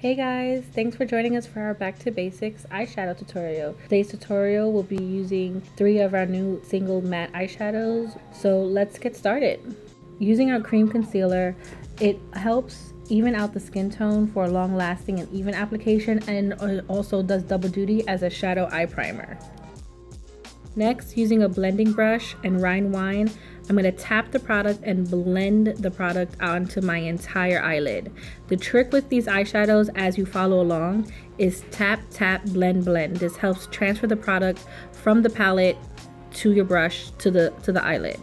Hey guys, thanks for joining us for our Back to Basics eyeshadow tutorial. Today's tutorial will be using 3 of our new single matte eyeshadows, so let's get started. Using our cream concealer, it helps even out the skin tone for a long lasting and even application, and it also does double duty as a shadow eye primer. Next, using a blending brush and Rront wine, I'm going to tap the product and blend the product onto my entire eyelid. The trick with these eyeshadows as you follow along is tap, tap, blend, blend. This helps transfer the product from the palette to your brush to the eyelid.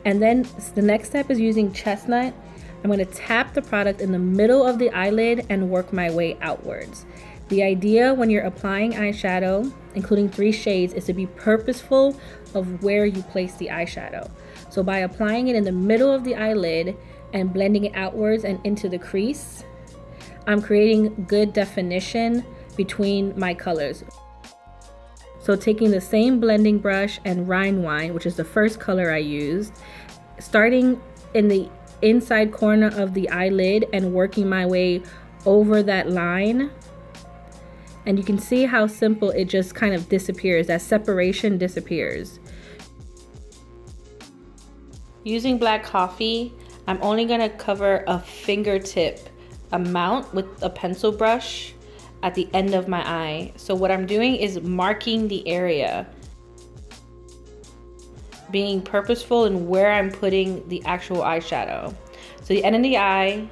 And then the next step is using chestnut. I'm going to tap the product in the middle of the eyelid and work my way outwards. The idea when you're applying eyeshadow, including 3 shades, is to be purposeful of where you place the eyeshadow. So by applying it in the middle of the eyelid and blending it outwards and into the crease, I'm creating good definition between my colors. So taking the same blending brush and Rront wine, which is the first color I used, starting in the inside corner of the eyelid and working my way over that line. And you can see how simple it just kind of disappears. That separation disappears. Using black coffee, I'm only gonna cover a fingertip amount with a pencil brush at the end of my eye. So what I'm doing is marking the area, being purposeful in where I'm putting the actual eyeshadow. So the end of the eye,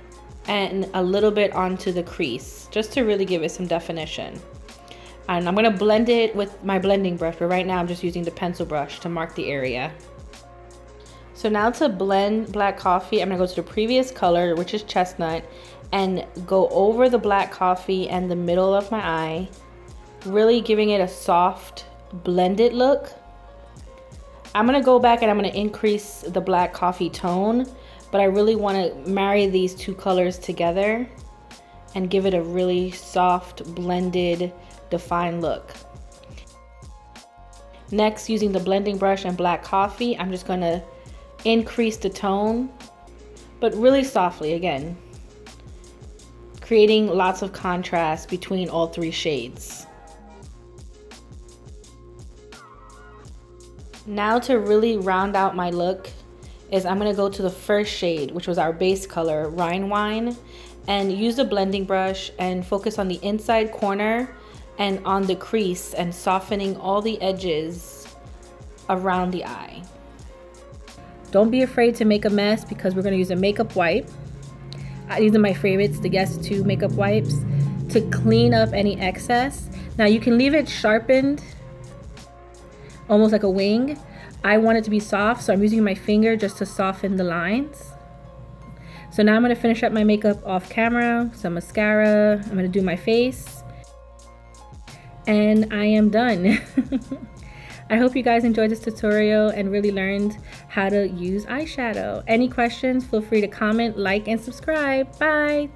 and a little bit onto the crease, just to really give it some definition. And I'm gonna blend it with my blending brush, but right now I'm just using the pencil brush to mark the area. So now to blend black coffee, I'm gonna go to the previous color, which is chestnut, and go over the black coffee and the middle of my eye, really giving it a soft, blended look. I'm gonna go back and I'm gonna increase the black coffee tone, but I really want to marry these 2 colors together and give it a really soft, blended, defined look. Next, using the blending brush and black coffee, I'm just going to increase the tone, but really softly again, creating lots of contrast between all 3 shades. Now to really round out my look, is I'm going to go to the first shade, which was our base color, Rront wine, and use the blending brush and focus on the inside corner and on the crease and softening all the edges around the eye. Don't be afraid to make a mess because we're going to use a makeup wipe. These are my favorites, the Guess 2 makeup wipes, to clean up any excess. Now you can leave it sharpened, almost like a wing. I want it to be soft, so I'm using my finger just to soften the lines. So now I'm going to finish up my makeup off camera, some mascara, I'm going to do my face, and I am done. I hope you guys enjoyed this tutorial and really learned how to use eyeshadow. Any questions, feel free to comment, like, and subscribe. Bye!